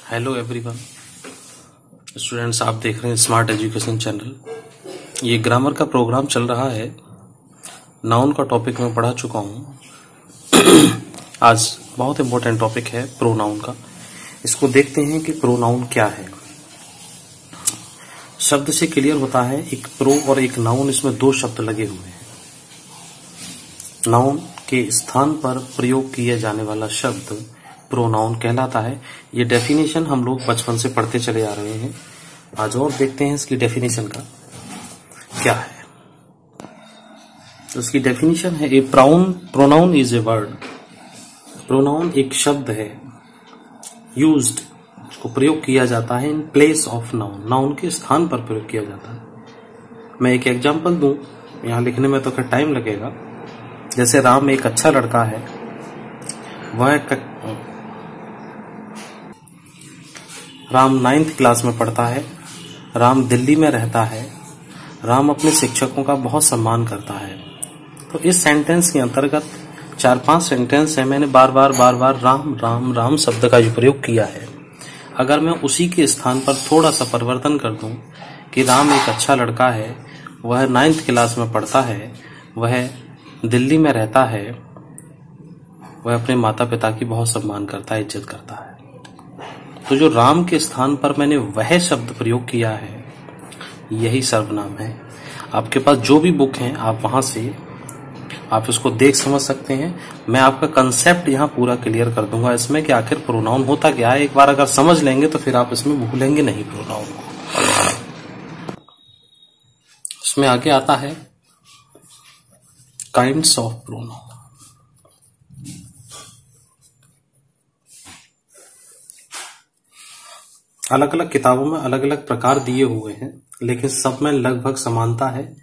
Hello everyone students, आप देख रहे हैं स्मार्ट एजुकेशन चैनल। ये ग्रामर का प्रोग्राम चल रहा है। नाउन का टॉपिक मैं पढ़ा चुका हूँ। आज बहुत इम्पोर्टेंट टॉपिक है प्रोनाउन का। इसको देखते हैं कि प्रोनाउन क्या है। शब्द से क्लियर होता है, एक प्रो और एक नाउन, इसमें दो शब्द लगे हुए हैं। नाउन के स्थान पर प्रयोग किए जाने वाला शब्द प्रोनाउन कहलाता है। ये डेफिनेशन हम लोग बचपन से पढ़ते चले आ रहे हैं। आज और देखते हैं इसकी डेफिनेशन का क्या है। तो इसकी डेफिनेशन है, a pronoun is a word. Pronoun एक शब्द है, यूज्ड, को प्रयोग किया जाता है in place of noun. Noun के स्थान पर प्रयोग किया जाता है। मैं एक एग्जांपल दूं, यहां लिखने में तो खैर टाइम लगेगा। जैसे राम एक अच्छा लड़का है, राम 9th क्लास में पढ़ता है, राम दिल्ली में रहता है, राम अपने शिक्षकों का बहुत सम्मान करता है। तो इस सेंटेंस के अंतर्गत 4-5 सेंटेंस है, मैंने बार बार राम राम राम शब्द का प्रयोग किया है। अगर मैं उसी के स्थान पर थोड़ा सा परिवर्तन कर दूं कि राम एक अच्छा लड़का है, वह 9th क्लास में पढ़ता है, वह दिल्ली में रहता है, वह अपने माता पिता की बहुत सम्मान करता है, इज्जत करता है। तो जो राम के स्थान पर मैंने वह शब्द प्रयोग किया है, यही सर्वनाम है। आपके पास जो भी बुक है, आप वहां से आप इसको देख समझ सकते हैं। मैं आपका कंसेप्ट यहाँ पूरा क्लियर कर दूंगा इसमें कि आखिर प्रोनाउन होता क्या है। एक बार अगर समझ लेंगे तो फिर आप इसमें भूलेंगे नहीं प्रोनाउन को। इसमें आगे आता है काइंड्स ऑफ प्रोनाउन। अलग अलग किताबों में अलग अलग प्रकार दिए हुए हैं, लेकिन सब में लगभग समानता है।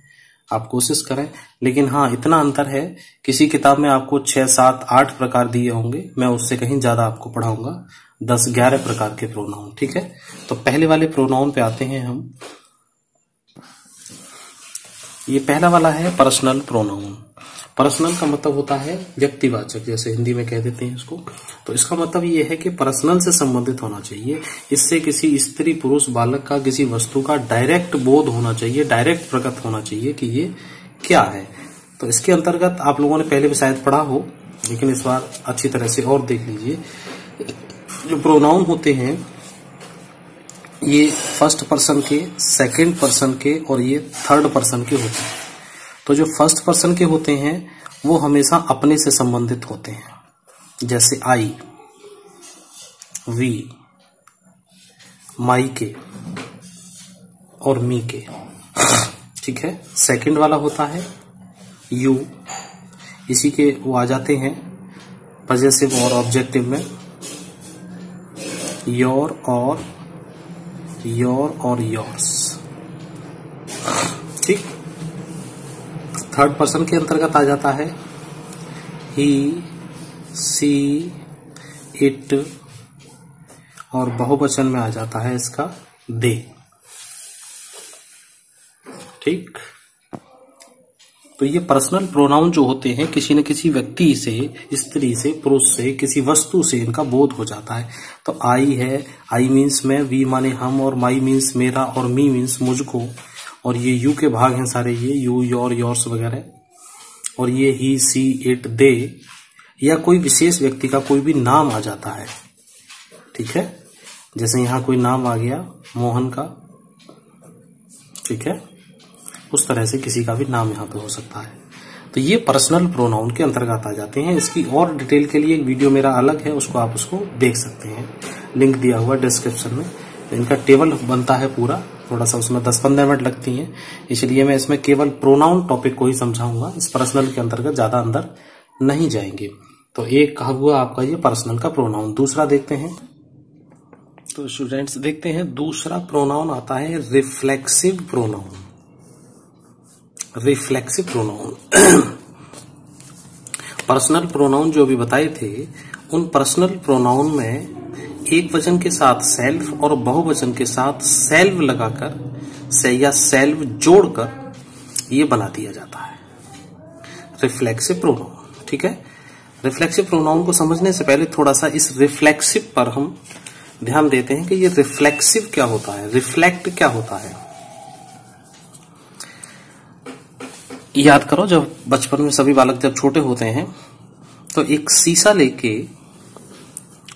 आप कोशिश करें, लेकिन हाँ इतना अंतर है, किसी किताब में आपको 6, 7, 8 प्रकार दिए होंगे, मैं उससे कहीं ज्यादा आपको पढ़ाऊंगा, 10, 11 प्रकार के प्रोनाउन। ठीक है, तो पहले वाले प्रोनाउन पे आते हैं हम। ये पहला वाला है पर्सनल प्रोनाउन। पर्सनल का मतलब होता है व्यक्तिवाचक, जैसे हिंदी में कह देते हैं इसको। तो इसका मतलब ये है कि पर्सनल से संबंधित होना चाहिए। इससे किसी स्त्री, पुरुष, बालक का, किसी वस्तु का डायरेक्ट बोध होना चाहिए, डायरेक्ट प्रकट होना चाहिए कि ये क्या है। तो इसके अंतर्गत आप लोगों ने पहले भी शायद पढ़ा हो, लेकिन इस बार अच्छी तरह से और देख लीजिए। जो प्रोनाउन होते हैं, ये फर्स्ट पर्सन के, सेकेंड पर्सन के और ये थर्ड पर्सन के होते हैं। तो जो फर्स्ट पर्सन के होते हैं वो हमेशा अपने से संबंधित होते हैं, जैसे आई, वी, माई के और मी के। ठीक है। सेकंड वाला होता है यू, इसी के वो आ जाते हैं पजेसिव और ऑब्जेक्टिव में, योर और योर्स। ठीक। थर्ड पर्सन के अंतर्गत आ जाता है ही, सी, इट और बहुवचन में आ जाता है इसका दे। ठीक। तो ये पर्सनल प्रोनाउन जो होते हैं, किसी न किसी व्यक्ति से, स्त्री से, पुरुष से, किसी वस्तु से इनका बोध हो जाता है। तो आई है, आई मीन्स मैं, वी माने हम, और माई मीन्स मेरा, और मी मीन्स मुझको, और ये यू के भाग हैं सारे, ये यू, योर, योर्स वगैरह, और ये ही, सी, इट, दे, या कोई विशेष व्यक्ति का कोई भी नाम आ जाता है। ठीक है, जैसे यहां कोई नाम आ गया मोहन का। ठीक है, उस तरह से किसी का भी नाम यहां पे हो सकता है। तो ये पर्सनल प्रोनाउन के अंतर्गत आ जाते हैं। इसकी और डिटेल के लिए एक वीडियो मेरा अलग है, उसको आप उसको देख सकते हैं, लिंक दिया हुआ डिस्क्रिप्शन में। इनका टेबल बनता है पूरा, थोड़ा सा उसमें 10-15 मिनट लगती हैं, इसलिए मैं इसमें केवल प्रोनाउन टॉपिक को ही समझाऊंगा। इस पर्सनल के अंतर्गत ज्यादा अंदर नहीं जाएंगे। तो एक कहा हुआ आपका ये पर्सनल का प्रोनाउन। दूसरा देखते हैं। तो स्टूडेंट्स देखते हैं, दूसरा प्रोनाउन आता है reflexive pronoun. Reflexive pronoun personal pronoun जो अभी बताए थे, उन पर्सनल प्रोनाउन में एक वचन के साथ सेल्फ और बहुवचन के साथ सेल्व लगाकर या सेल्व जोड़कर ये बना दिया जाता है रिफ्लेक्सिव प्रोनाउन। ठीक है। रिफ्लेक्सिव प्रोनाउन को समझने से पहले थोड़ा सा इस रिफ्लेक्सिव पर हम ध्यान देते हैं कि ये रिफ्लेक्सिव क्या होता है, रिफ्लेक्ट क्या होता है। याद करो, जब बचपन में सभी बालक जब छोटे होते हैं तो एक शीशा लेके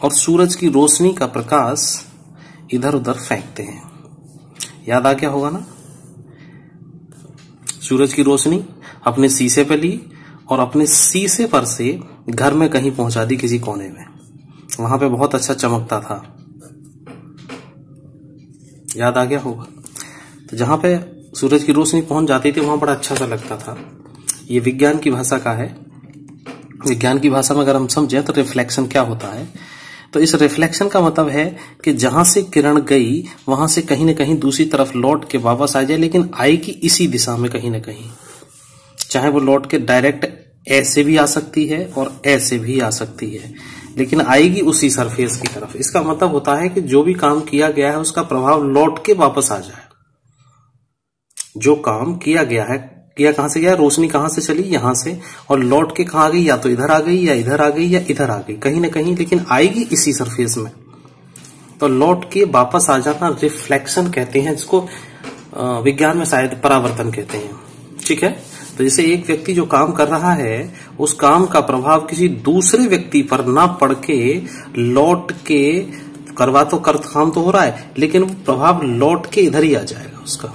और सूरज की रोशनी का प्रकाश इधर उधर फेंकते हैं। याद आ गया होगा ना। सूरज की रोशनी अपने शीशे पे ली और अपने शीशे पर से घर में कहीं पहुंचा दी, किसी कोने में, वहां पे बहुत अच्छा चमकता था। याद आ गया होगा। तो जहां पे सूरज की रोशनी पहुंच जाती थी वहां बड़ा अच्छा सा लगता था। ये विज्ञान की भाषा का है। विज्ञान की भाषा में अगर हम समझें तो रिफ्लेक्शन क्या होता है, तो इस रिफ्लेक्शन का मतलब है कि जहां से किरण गई वहां से कहीं ना कहीं दूसरी तरफ लौट के वापस आ जाए, लेकिन आएगी इसी दिशा में कहीं ना कहीं। चाहे वो लौट के डायरेक्ट ऐसे भी आ सकती है और ऐसे भी आ सकती है, लेकिन आएगी उसी सरफेस की तरफ। इसका मतलब होता है कि जो भी काम किया गया है उसका प्रभाव लौट के वापस आ जाए। जो काम किया गया है, किया कहां से गया, रोशनी कहां से चली, यहां से, और लौट के कहां आ गई, या तो इधर आ गई या इधर आ गई या इधर आ गई, कहीं ना कहीं, लेकिन आएगी इसी सरफेस में। तो लौट के वापस आ जाना रिफ्लेक्शन कहते हैं, जिसको विज्ञान में शायद परावर्तन कहते हैं। ठीक है। तो जैसे एक व्यक्ति जो काम कर रहा है उस काम का प्रभाव किसी दूसरे व्यक्ति पर ना पड़ के लौट के करवा तो काम तो हो रहा है, लेकिन वो प्रभाव लौट के इधर ही आ जाएगा उसका।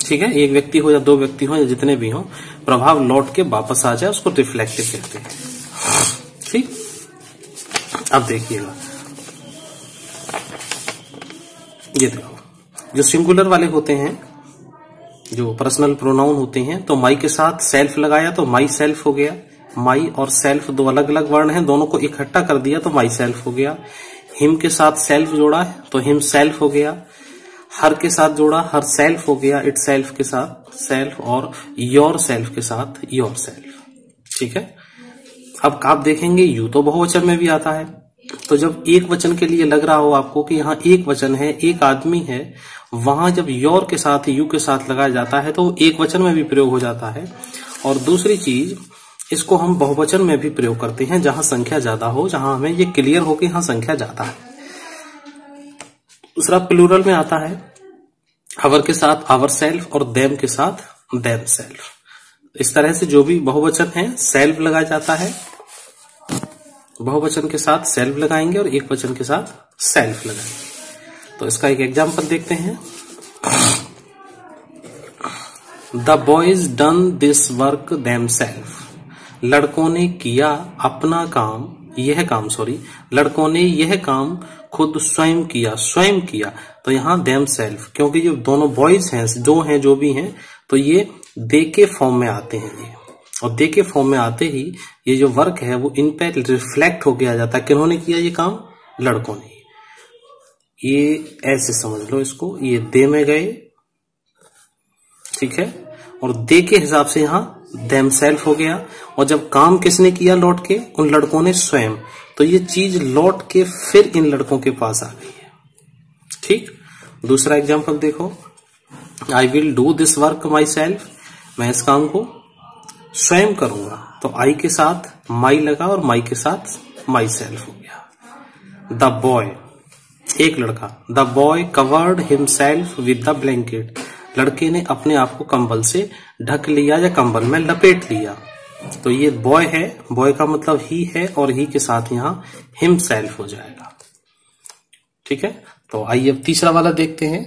ठीक है। एक व्यक्ति हो या दो व्यक्ति हो या जितने भी हो, प्रभाव लौट के वापस आ जाए, उसको रिफ्लेक्टिव कहते हैं। ठीक। अब देखिएगा, ये देखो, जो सिंगुलर वाले होते हैं, जो पर्सनल प्रोनाउन होते हैं, तो माई के साथ सेल्फ लगाया तो माई सेल्फ हो गया। माई और सेल्फ दो अलग अलग वर्ण हैं, दोनों को इकट्ठा कर दिया तो माई सेल्फ हो गया। हिम के साथ सेल्फ जोड़ा है तो हिम सेल्फ हो गया। हर के साथ जोड़ा, हर सेल्फ हो गया, इट सेल्फ के साथ सेल्फ, और योर सेल्फ के साथ योर सेल्फ। ठीक है। अब आप देखेंगे यू तो बहुवचन में भी आता है, तो जब एक वचन के लिए लग रहा हो आपको कि यहाँ एक वचन है, एक आदमी है, वहां जब योर के साथ यू के साथ लगाया जाता है तो एक वचन में भी प्रयोग हो जाता है। और दूसरी चीज, इसको हम बहुवचन में भी प्रयोग करते हैं जहां संख्या ज्यादा हो, जहां हमें ये क्लियर हो कि यहां संख्या ज्यादा है। दूसरा प्लूरल में आता है, अवर के साथ आवर सेल्फ और देम के साथ देम सेल्फ। इस तरह से जो भी बहुवचन है सेल्फ लगाया जाता है, बहुवचन के साथ सेल्फ लगाएंगे और एक वचन के साथ सेल्फ लगाएंगे। तो इसका एक एग्जांपल देखते हैं। The boys done this work them self. लड़कों ने किया अपना काम, लड़कों ने यह काम खुद स्वयं किया, स्वयं किया। तो यहां देम सेल्फ, क्योंकि जो दोनों बॉयज हैं, जो भी हैं, तो ये दे के फॉर्म में आते हैं ये, और दे के फॉर्म में आते ही ये जो वर्क है वो इन पे रिफ्लेक्ट होके आ जाता है। किन्होंने किया ये काम? लड़कों ने। ये ऐसे समझ लो इसको, ये दे में गए, ठीक है, और दे के हिसाब से यहां देम सेल्फ हो गया। और जब काम किसने किया लौट के? उन लड़कों ने स्वयं। तो ये चीज लौट के फिर इन लड़कों के पास आ गई है। ठीक। दूसरा एग्जांपल देखो, I will do this work myself. मैं इस काम को स्वयं करूंगा। तो आई के साथ माई लगा और माई के साथ माई सेल्फ हो गया। द बॉय, एक लड़का, the boy covered himself with the blanket. लड़के ने अपने आप को कंबल से ढक लिया या कंबल में लपेट लिया। तो ये बॉय है, बॉय का मतलब ही है, और ही के साथ यहां हिमसेल्फ हो जाएगा। ठीक है। तो आइए अब तीसरा वाला देखते हैं,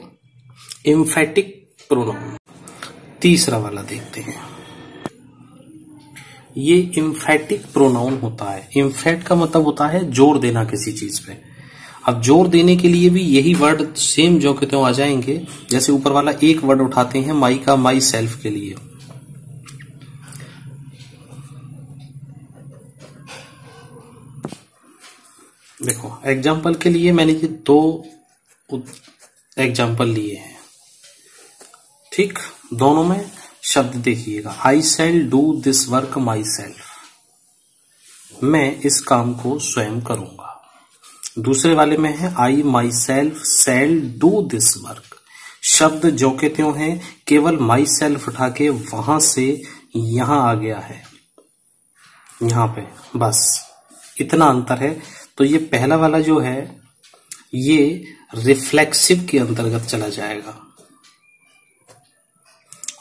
एम्फेटिक प्रोनाउन। तीसरा वाला देखते हैं। ये एम्फेटिक प्रोनाउन होता है। एम्फेट का मतलब होता है जोर देना किसी चीज पे। अब जोर देने के लिए भी यही वर्ड सेम जो कहते हो आ जाएंगे। जैसे ऊपर वाला एक वर्ड उठाते हैं माई का, माई सेल्फ के लिए। देखो एग्जाम्पल के लिए मैंने ये दो एग्जाम्पल लिए हैं। ठीक। दोनों में शब्द देखिएगा, I shall do this work myself. मैं इस काम को स्वयं करूंगा। दूसरे वाले में है I myself shall do this work. शब्द जो के त्यों है, केवल माई सेल्फ उठा के वहां से यहां आ गया है, यहां पे, बस इतना अंतर है। तो ये पहला वाला जो है ये रिफ्लेक्सिव के अंतर्गत चला जाएगा।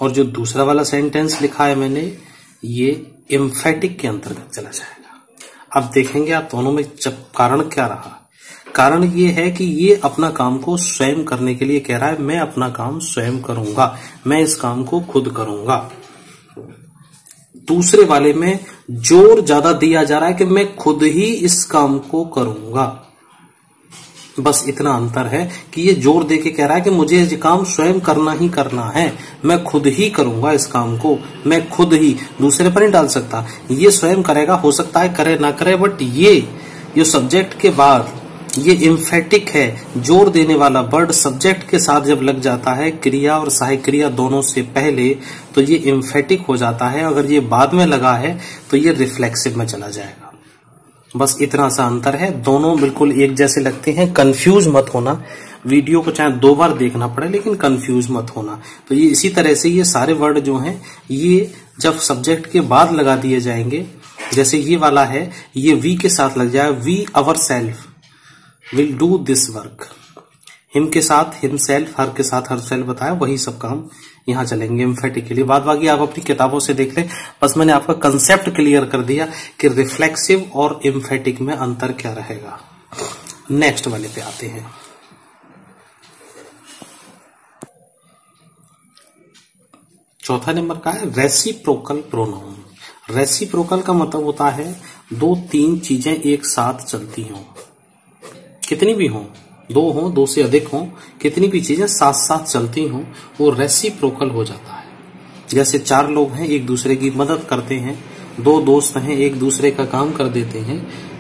और जो दूसरा वाला सेंटेंस लिखा है मैंने, ये एम्फेटिक के अंतर्गत चला जाएगा। अब देखेंगे आप दोनों में कारण क्या रहा। कारण ये है कि ये अपना काम को स्वयं करने के लिए कह रहा है, मैं अपना काम स्वयं करूंगा, मैं इस काम को खुद करूंगा। दूसरे वाले में जोर ज्यादा दिया जा रहा है कि मैं खुद ही इस काम को करूंगा। बस इतना अंतर है कि ये जोर देके कह रहा है कि मुझे ये काम स्वयं करना ही करना है, मैं खुद ही करूंगा इस काम को, मैं खुद ही, दूसरे पर नहीं डाल सकता। ये स्वयं करेगा, हो सकता है करे ना करे, बट ये सब्जेक्ट के बाद ये एम्फेटिक है, जोर देने वाला वर्ड सब्जेक्ट के साथ जब लग जाता है, क्रिया और सहायक क्रिया दोनों से पहले, तो ये एम्फेटिक हो जाता है। अगर ये बाद में लगा है तो ये रिफ्लेक्सिव में चला जाएगा। बस इतना सा अंतर है, दोनों बिल्कुल एक जैसे लगते हैं। कंफ्यूज मत होना, वीडियो को चाहे 2 बार देखना पड़े लेकिन कंफ्यूज मत होना। तो ये इसी तरह से ये सारे वर्ड जो हैं, ये जब सब्जेक्ट के बाद लगा दिए जाएंगे, जैसे ये वाला है, ये वी के साथ लग जाए, we our self will do this work. Him के साथ हिमसेल्फ, हर के साथ हर सेल्फ बताया, वही सब काम यहां चलेंगे एम्फेटिक के लिए। बाद बाकी आप अपनी किताबों से देख लें। बस मैंने आपका कंसेप्ट क्लियर कर दिया कि रिफ्लेक्सिव और एम्फेटिक में अंतर क्या रहेगा। नेक्स्ट वाले पे आते हैं। चौथा नंबर का है रेसिप्रोकल प्रोनाउन। रेसिप्रोकल का मतलब होता है 2-3 चीजें एक साथ चलती हों, कितनी भी हों, 2 हों, 2 से अधिक हों, कितनी भी चीजें साथ साथ चलती हों, वो रेसिप्रोकल हो जाता है। जैसे 4 लोग हैं, एक दूसरे की मदद करते हैं, 2 दोस्त हैं, एक दूसरे का काम कर देते हैं।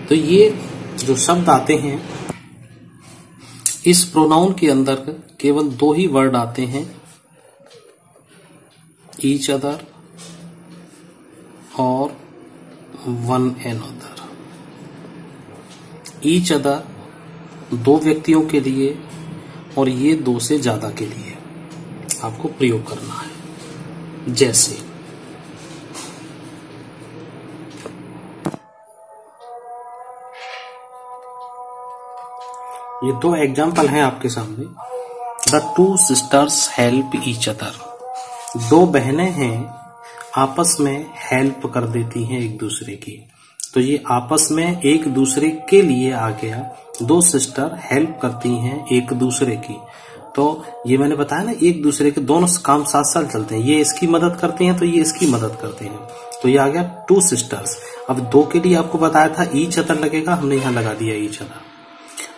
तो ये जो शब्द आते हैं, इस प्रोनाउन के अंदर केवल 2 ही वर्ड आते हैं, ईच अदर और वन अनदर। ईच अदर 2 व्यक्तियों के लिए और ये 2 से ज्यादा के लिए आपको प्रयोग करना है। जैसे ये 2 एग्जाम्पल हैं आपके सामने। The 2 sisters help each other. 2 बहनें हैं, आपस में हेल्प कर देती हैं एक दूसरे की। तो ये आपस में एक दूसरे के लिए आ गया। 2 सिस्टर हेल्प करती हैं एक दूसरे की। तो ये मैंने बताया ना, एक दूसरे के दोनों काम साथ साथ चलते हैं। ये इसकी मदद करते हैं तो ये इसकी मदद करते हैं। तो ये आ गया 2 सिस्टर्स। अब 2 के लिए आपको बताया था ईच अदर लगेगा, हमने यहां लगा दिया ईच अदर।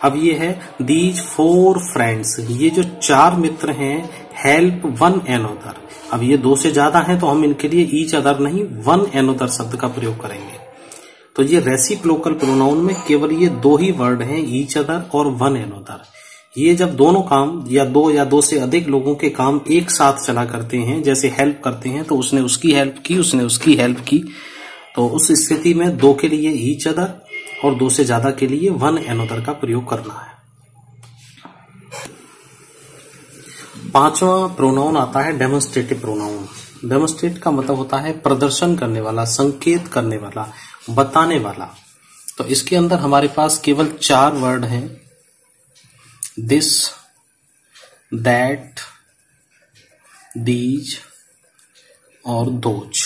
अब ये है दीज 4 फ्रेंड्स। ये जो 4 मित्र हैं, हेल्प वन अनदर। अब ये 2 से ज्यादा हैं तो हम इनके लिए ईच अदर नहीं, वन अनदर शब्द का प्रयोग करेंगे। तो ये रेसिप्रोकल प्रोनाउन में केवल ये 2 ही वर्ड हैं, ईच अदर और वन अनदर। ये जब दोनों काम या 2 से अधिक लोगों के काम एक साथ चला करते हैं, जैसे हेल्प करते हैं, तो उसने उसकी हेल्प की, उसने उसकी हेल्प की, तो उस स्थिति में 2 के लिए ईच अदर और 2 से ज्यादा के लिए वन अनदर का प्रयोग करना है। 5वां प्रोनाउन आता है डेमोन्स्ट्रेटिव प्रोनाउन। डेमोन्स्ट्रेट का मतलब होता है प्रदर्शन करने वाला, संकेत करने वाला, बताने वाला। तो इसके अंदर हमारे पास केवल 4 वर्ड हैं, दिस, दैट, दीज और दोज।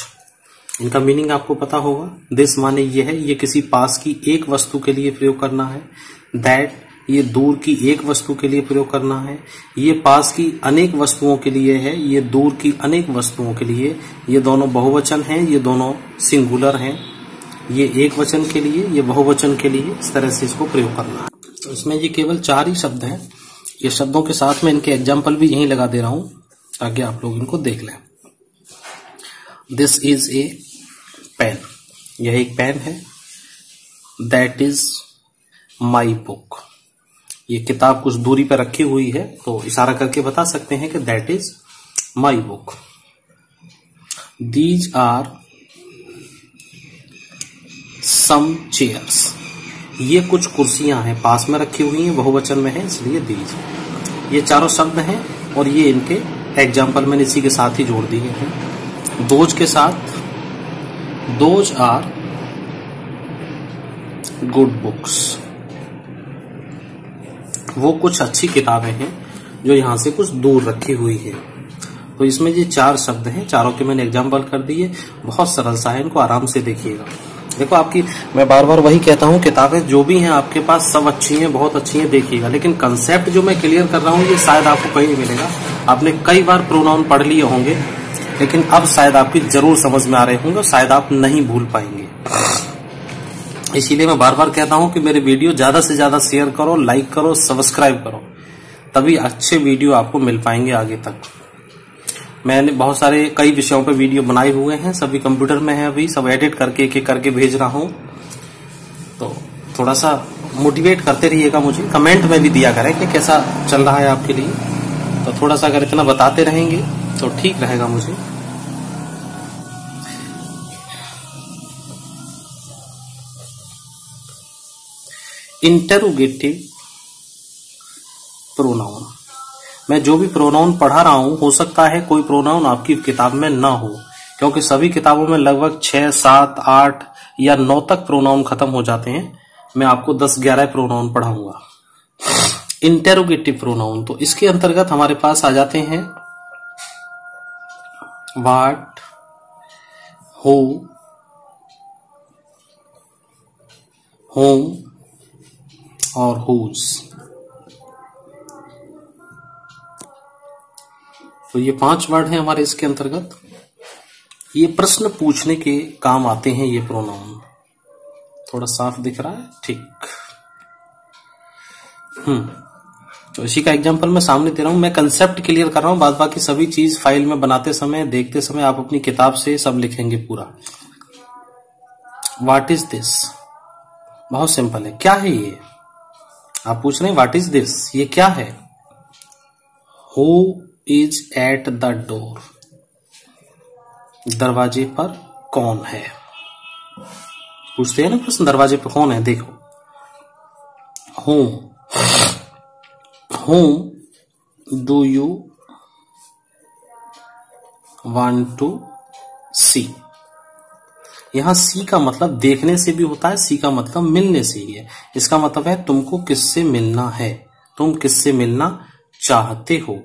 इनका मीनिंग आपको पता होगा। दिस माने ये है, ये किसी पास की एक वस्तु के लिए प्रयोग करना है। दैट, ये दूर की एक वस्तु के लिए प्रयोग करना है। ये पास की अनेक वस्तुओं के लिए है, ये दूर की अनेक वस्तुओं के लिए। ये दोनों बहुवचन हैं, ये दोनों सिंगुलर हैं। ये एक वचन के लिए, ये बहुवचन के लिए, इस तरह से इसको प्रयोग करना है। तो इसमें ये केवल 4 ही शब्द हैं। ये शब्दों के साथ में इनके एग्जाम्पल भी यहीं लगा दे रहा हूं ताकि आप लोग इनको देख लें। This is a pen. यह एक पेन है। That is my book. ये किताब कुछ दूरी पर रखी हुई है तो इशारा करके बता सकते हैं कि that is my book. These are some chairs. ये कुछ कुर्सियां हैं, पास में रखी हुई हैं, बहुवचन में है इसलिए दीज। ये चारों शब्द हैं और ये इनके एग्जाम्पल मैंने इसी के साथ ही जोड़ दिए हैं। दोज के साथ, दोज आर गुड बुक्स। वो कुछ अच्छी किताबें हैं जो यहाँ से कुछ दूर रखी हुई है। तो इसमें ये 4 शब्द हैं, चारों के मैंने एग्जाम्पल कर दिए। बहुत सरल सा है, इनको आराम से देखिएगा। देखो आपकी, मैं बार बार वही कहता हूँ, किताबें जो भी हैं आपके पास सब अच्छी हैं, बहुत अच्छी हैं, देखिएगा। लेकिन कंसेप्ट जो मैं क्लियर कर रहा हूँ ये शायद आपको कहीं नहीं मिलेगा। आपने कई बार प्रोनाउन पढ़ लिए होंगे, लेकिन अब शायद आपकी जरूर समझ में आ रहे होंगे, शायद आप नहीं भूल पाएंगे। इसीलिए मैं बार बार कहता हूँ कि मेरे वीडियो ज्यादा से ज्यादा शेयर करो, लाइक करो, सब्सक्राइब करो, तभी अच्छे वीडियो आपको मिल पाएंगे आगे तक। मैंने बहुत सारे कई विषयों पे वीडियो बनाए हुए हैं, सभी कंप्यूटर में है, अभी सब एडिट करके एक एक करके भेज रहा हूं। तो थोड़ा सा मोटिवेट करते रहिएगा मुझे, कमेंट में भी दिया करें कि कैसा चल रहा है आपके लिए। तो थोड़ा सा अगर इतना बताते रहेंगे तो ठीक रहेगा मुझे। इंटरोगेटिव प्रोनाउन, मैं जो भी प्रोनाउन पढ़ा रहा हूं, हो सकता है कोई प्रोनाउन आपकी किताब में ना हो, क्योंकि सभी किताबों में लगभग 6, 7, 8 या 9 तक प्रोनाउन खत्म हो जाते हैं। मैं आपको 10-11 प्रोनाउन पढ़ाऊंगा। इंटरोगेटिव प्रोनाउन, तो इसके अंतर्गत हमारे पास आ जाते हैं व्हाट, हु, होम और हुज। तो ये 5 वर्ड हैं हमारे इसके अंतर्गत। ये प्रश्न पूछने के काम आते हैं ये प्रोनाउन। थोड़ा साफ दिख रहा है? ठीक। तो इसी का एग्जांपल मैं सामने दे रहा हूं। मैं कंसेप्ट क्लियर कर रहा हूं, बाद बाकी सभी चीज फाइल में बनाते समय, देखते समय आप अपनी किताब से सब लिखेंगे पूरा। व्हाट इज दिस, बहुत सिंपल है। क्या है ये? आप पूछ रहे हैं व्हाट इज दिस, ये क्या है? Who is at the door, दरवाजे पर कौन है? पूछते हैं ना प्रश्न, दरवाजे पर कौन है? देखो, whom do you want to see? यहां सी का मतलब देखने से भी होता है, सी का मतलब मिलने से ही है। इसका मतलब है तुमको किससे मिलना है, तुम किससे मिलना चाहते हो।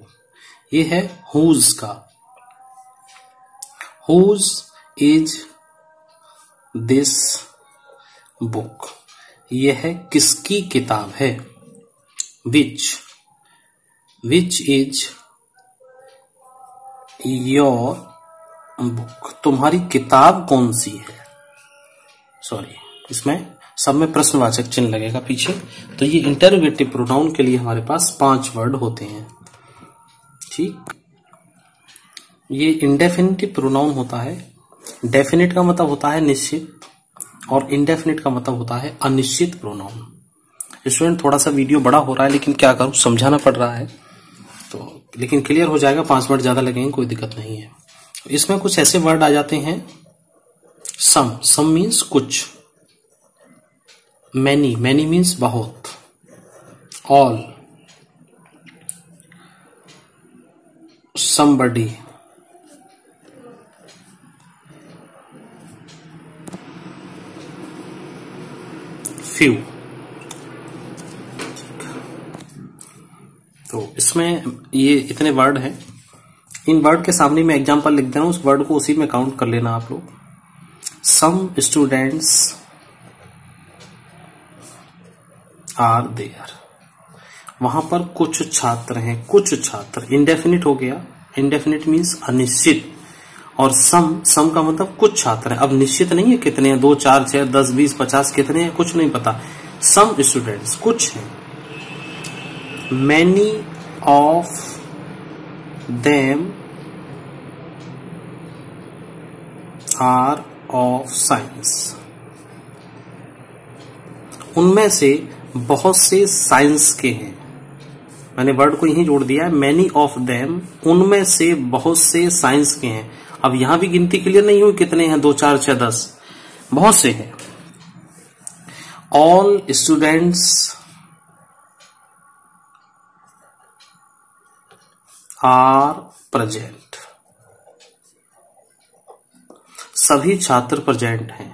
ये है whose का। whose is this book, ये है किसकी किताब है। which is your book, तुम्हारी किताब कौन सी है। सॉरी, इसमें सब में प्रश्नवाचक चिन्ह लगेगा पीछे। तो ये इंटरोगेटिव प्रोनाउन के लिए हमारे पास 5 वर्ड होते हैं। ठीक, ये इंडेफिनिटिव प्रोनाउन होता है। डेफिनिट का मतलब होता है निश्चित, और इंडेफिनिट का मतलब होता है अनिश्चित प्रोनाउन। स्टूडेंट, थोड़ा सा वीडियो बड़ा हो रहा है, लेकिन क्या करूं, समझाना पड़ रहा है। तो लेकिन क्लियर हो जाएगा, 5 वर्ड ज्यादा लगेंगे, कोई दिक्कत नहीं है। इसमें कुछ ऐसे वर्ड आ जाते हैं, सम मीन्स कुछ, मैनी मीन्स बहुत, ऑल, somebody, few। तो इसमें ये इतने वर्ड हैं। इन वर्ड के सामने मैं एग्जांपल लिख दे रहा हूं, उस वर्ड को उसी में काउंट कर लेना आप लोग। सम स्टूडेंट्स आर देयर, वहां पर कुछ छात्र हैं, कुछ छात्र। इंडेफिनिट हो गया, इंडेफिनिट मीन्स अनिश्चित, और सम का मतलब कुछ छात्र हैं। अब निश्चित नहीं है कितने हैं, 2, 4, 6, 10, 20, 50 कितने हैं, कुछ नहीं पता। सम स्टूडेंट्स, कुछ हैं। Many of them are of science, उनमें से बहुत से साइंस के हैं। मैंने वर्ड को यहीं जोड़ दिया है, मैनी ऑफ देम, उनमें से बहुत से साइंस के हैं। अब यहां भी गिनती क्लियर नहीं हुई कितने हैं, 2, 4, 6, 10, बहुत से हैं। ऑल स्टूडेंट्स आर प्रेजेंट, सभी छात्र प्रेजेंट हैं।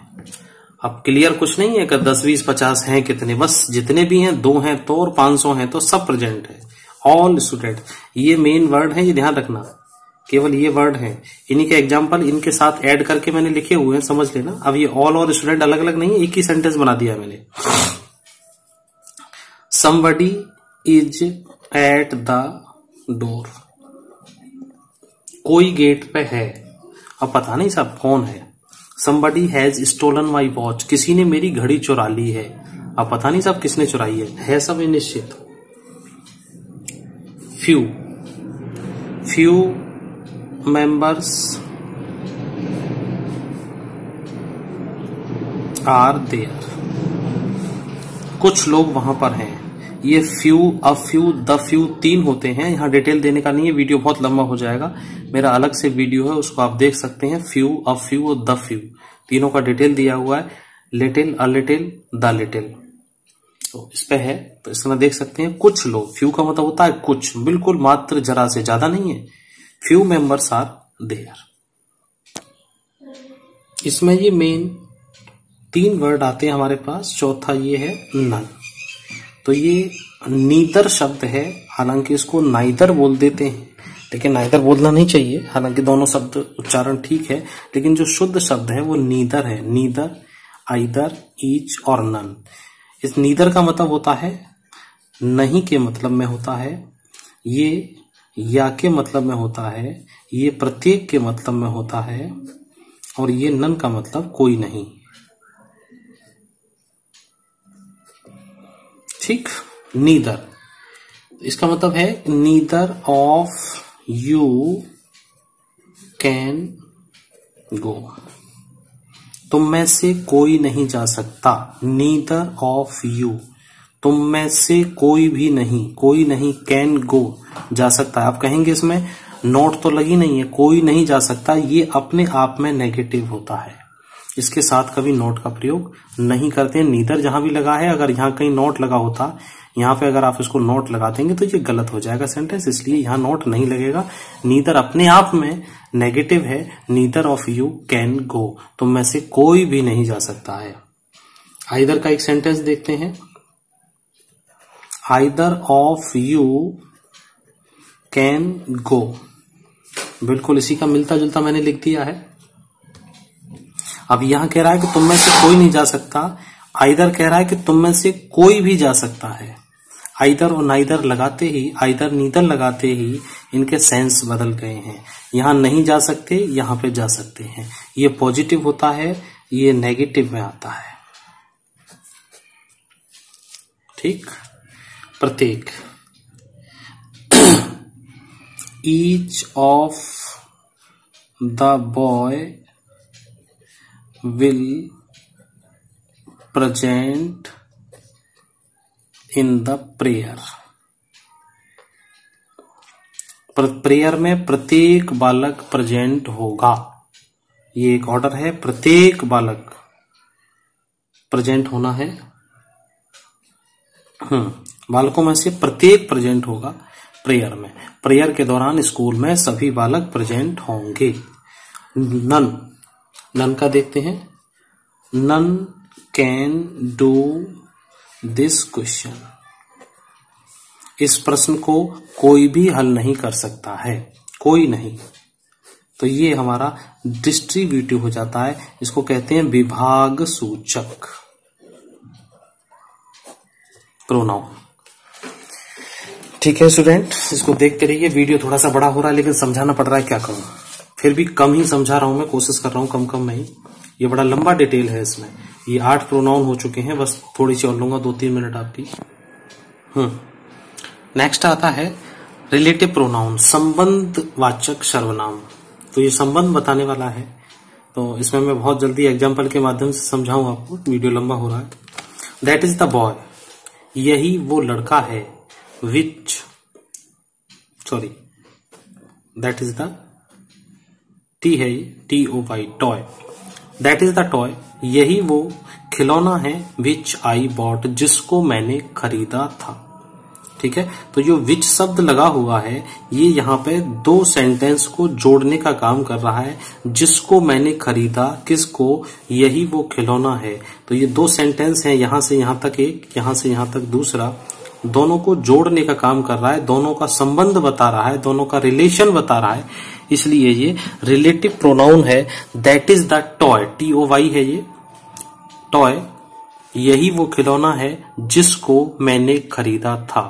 अब क्लियर कुछ नहीं है कि 10 20 50 हैं कितने, बस जितने भी हैं 2 हैं तो और 500 हैं तो सब प्रेजेंट है। ऑल स्टूडेंट, ये मेन वर्ड है, ये ध्यान रखना, केवल ये वर्ड है। इन्हीं के एग्जाम्पल इनके साथ ऐड करके मैंने लिखे हुए हैं, समझ लेना। अब ये ऑल और स्टूडेंट अलग अलग नहीं है, एक ही सेंटेंस बना दिया मैंने। somebody is at the door, कोई गेट पे है, अब पता नहीं साहब कौन है। somebody has stolen my watch, किसी ने मेरी घड़ी चुरा ली है, अब पता नहीं साहब किसने चुराई है सब निश्चित। few members are there, कुछ लोग वहां पर हैं। ये few, a few, the few 3 होते हैं। यहाँ डिटेल देने का नहीं है, वीडियो बहुत लंबा हो जाएगा, मेरा अलग से वीडियो है उसको आप देख सकते हैं। फ्यू, अ फ्यू और द फ्यू, तीनों का डिटेल दिया हुआ है। Little, a little, the little, तो इस पे है, तो इसमें देख सकते हैं कुछ लोग। फ्यू का मतलब होता है कुछ, बिल्कुल मात्र जरा से, ज्यादा नहीं है। Few members are there. इसमें ये मेन 3 वर्ड आते हैं हमारे पास। चौथा ये है नन, तो ये नीदर शब्द है, हालांकि इसको नाइदर बोल देते हैं, लेकिन नाइदर बोलना नहीं चाहिए, हालांकि दोनों शब्द उच्चारण ठीक है, लेकिन जो शुद्ध शब्द है वो नीदर है। नीदर, आइदर, ईच और नन। इस नीदर का मतलब होता है नहीं के मतलब में होता है, ये या के मतलब में होता है, ये प्रत्येक के मतलब में होता है, और ये नन का मतलब कोई नहीं। ठीक, नीदर, इसका मतलब है neither of you can go, तुम में से कोई नहीं जा सकता। नीदर ऑफ यू, तुम में से कोई भी नहीं, कोई नहीं, कैन गो, जा सकता है। आप कहेंगे इसमें नोट तो लगी नहीं है, कोई नहीं जा सकता, ये अपने आप में नेगेटिव होता है, इसके साथ कभी नोट का प्रयोग नहीं करते हैं। नीदर जहां भी लगा है, अगर यहाँ कहीं नोट लगा होता, यहाँ पे अगर आप इसको नोट लगा देंगे तो ये गलत हो जाएगा सेंटेंस, इसलिए यहाँ नोट नहीं लगेगा। नीदर अपने आप में नेगेटिव है। Neither of you can go, तुम में से कोई भी नहीं जा सकता है। आइदर का एक सेंटेंस देखते हैं। Either of you can go, बिल्कुल इसी का मिलता जुलता मैंने लिख दिया है। अब यहां कह रहा है कि तुम में से कोई नहीं जा सकता, आइदर कह रहा है कि तुम में से कोई भी जा सकता है। आइदर और नाइदर लगाते ही, आइदर नीदर लगाते ही इनके सेंस बदल गए हैं। यहां नहीं जा सकते, यहां पे जा सकते हैं। ये पॉजिटिव होता है, ये नेगेटिव में आता है। ठीक, प्रत्येक। Each of the boy will present in the prayer, prayer में प्रत्येक बालक प्रेजेंट होगा। ये एक ऑर्डर है, प्रत्येक बालक प्रेजेंट होना है। बालकों में से प्रत्येक प्रेजेंट होगा प्रेयर में। प्रेयर के दौरान स्कूल में सभी बालक प्रेजेंट होंगे। नन, नन का देखते हैं। None can do this question, इस प्रश्न को कोई भी हल नहीं कर सकता है, कोई नहीं। तो ये हमारा डिस्ट्रीब्यूटिव हो जाता है, इसको कहते हैं विभाग सूचक प्रोनाउन। ठीक है स्टूडेंट, इसको देखते रहिए। वीडियो थोड़ा सा बड़ा हो रहा है, लेकिन समझाना पड़ रहा है, क्या करूं, फिर भी कम ही समझा रहा हूं मैं, कोशिश कर रहा हूं कम में ही। ये बड़ा लंबा डिटेल है इसमें। ये 8 प्रोनाउन हो चुके हैं, बस थोड़ी सी और लूंगा, 2-3 मिनट आपकी। नेक्स्ट आता है रिलेटिव प्रोनाउन, संबंधवाचक सर्वनाम। तो ये संबंध बताने वाला है, तो इसमें मैं बहुत जल्दी एग्जाम्पल के माध्यम से समझाऊं आपको, वीडियो लंबा हो रहा है। दैट इज द बॉय, यही वो लड़का है। Which, sorry, that is the, T है, TOY, toy. That is the toy, यही वो खिलौना है। विच आई बॉट, जिसको मैंने खरीदा था। ठीक है। तो जो विच शब्द लगा हुआ है ये यहाँ पे दो सेंटेंस को जोड़ने का काम कर रहा है। जिसको मैंने खरीदा, किसको, यही वो खिलौना है। तो ये दो सेंटेंस हैं, यहां से यहां तक एक, यहां से यहां तक दूसरा, दोनों को जोड़ने का काम कर रहा है, दोनों का संबंध बता रहा है, दोनों का रिलेशन बता रहा है। इसलिए ये रिलेटिव प्रोनाउन है। That is the toy, TOY है ये टॉय, यही वो खिलौना है जिसको मैंने खरीदा था।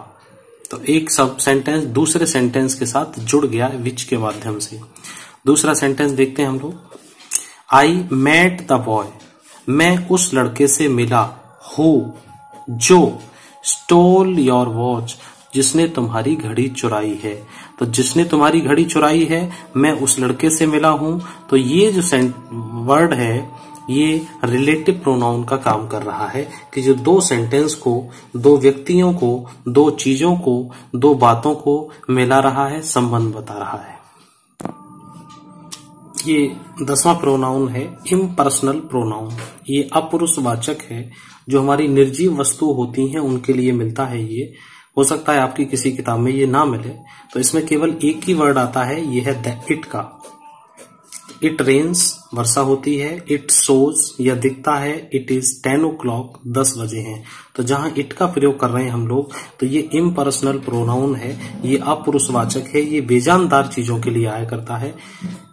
तो एक सब सेंटेंस दूसरे सेंटेंस के साथ जुड़ गया विच के माध्यम से। दूसरा सेंटेंस देखते हैं हम लोग। आई मेट द बॉय, मैं उस लड़के से मिला हूँ जो स्टोल योर वॉच, जिसने तुम्हारी घड़ी चुराई है। तो जिसने तुम्हारी घड़ी चुराई है, मैं उस लड़के से मिला हूं। तो ये जो वर्ड है ये रिलेटिव प्रोनाउन का काम कर रहा है कि जो दो सेंटेंस को, दो व्यक्तियों को, दो चीजों को, दो बातों को मिला रहा है, संबंध बता रहा है। ये 10वां प्रोनाउन है इम्पर्सनल प्रोनाउन। ये अपुरुषवाचक है, जो हमारी निर्जीव वस्तु होती हैं उनके लिए मिलता है। ये हो सकता है आपकी किसी किताब में ये ना मिले, तो इसमें केवल एक ही वर्ड आता है, ये है द इट का। इट रेन्स, वर्षा होती है। इट सोज, यह दिखता है। इट इज 10 o'clock, 10 बजे हैं। तो जहां इट का प्रयोग कर रहे हैं हम लोग, तो ये इम्पर्सनल प्रोनाउन है, ये अपुरुषवाचक है, ये बेजानदार चीजों के लिए आया करता है।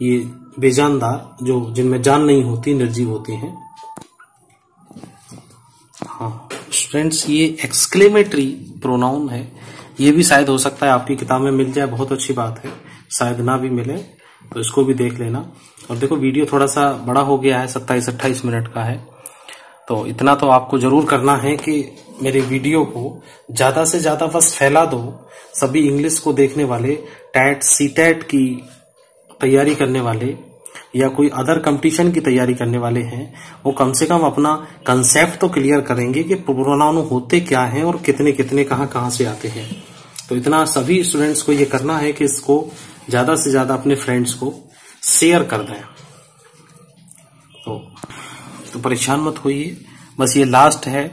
ये बेजानदार, जो जिनमें जान नहीं होती, निर्जीव होती हैं। हाँ स्टूडेंट्स, ये एक्सक्लेमेटरी प्रोनाउन है। ये भी शायद हो सकता है आपकी किताब में मिल जाए, बहुत अच्छी बात है। शायद ना भी मिले तो इसको भी देख लेना। और देखो वीडियो थोड़ा सा बड़ा हो गया है, 27-28 मिनट का है। तो इतना तो आपको जरूर करना है कि मेरे वीडियो को ज्यादा से ज्यादा बस फैला दो। सभी इंग्लिश को देखने वाले, टैट सीटैट की तैयारी करने वाले या कोई अदर कंपटीशन की तैयारी करने वाले हैं, वो कम से कम अपना कंसेप्ट तो क्लियर करेंगे कि प्रोनाउन होते क्या हैं और कितने कितने कहां से आते हैं। तो इतना सभी स्टूडेंट्स को ये करना है कि इसको ज्यादा से ज्यादा अपने फ्रेंड्स को शेयर कर दें। तो परेशान मत होइए, बस ये लास्ट है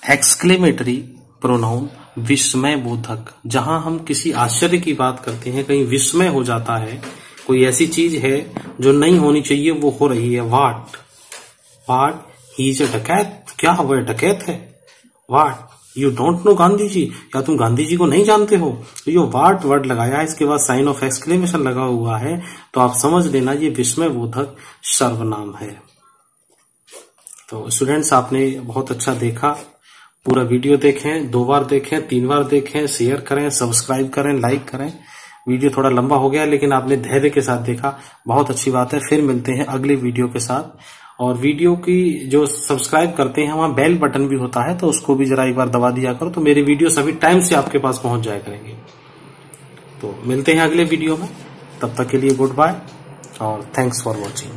एक्सक्लेमेटरी प्रोनाउन, विस्मय बोधक। जहां हम किसी आश्चर्य की बात करते हैं, कहीं विस्मय हो जाता है, कोई ऐसी चीज है जो नहीं होनी चाहिए वो हो रही है। वाट ही इज अ डकैत, क्या वह डकैत है। What you don't know Gandhi ji, क्या तुम गांधी जी को नहीं जानते हो। तो ये वाट वर्ड लगाया है, इसके बाद साइन ऑफ एक्सक्लेमेशन लगा हुआ है, तो आप समझ लेना ये विस्मय बोधक सर्वनाम है। तो स्टूडेंट्स, आपने बहुत अच्छा देखा, पूरा वीडियो देखें, 2 बार देखें, 3 बार देखें, शेयर करें, सब्सक्राइब करें, लाइक करें। वीडियो थोड़ा लंबा हो गया लेकिन आपने धैर्य के साथ देखा, बहुत अच्छी बात है। फिर मिलते हैं अगले वीडियो के साथ। और वीडियो की जो सब्सक्राइब करते हैं वहां बेल बटन भी होता है, तो उसको भी जरा एक बार दबा दिया करो, तो मेरे वीडियो सभी टाइम से आपके पास पहुंच जाया करेंगे। तो मिलते हैं अगले वीडियो में, तब तक के लिए गुड बाय और थैंक्स फॉर वॉचिंग।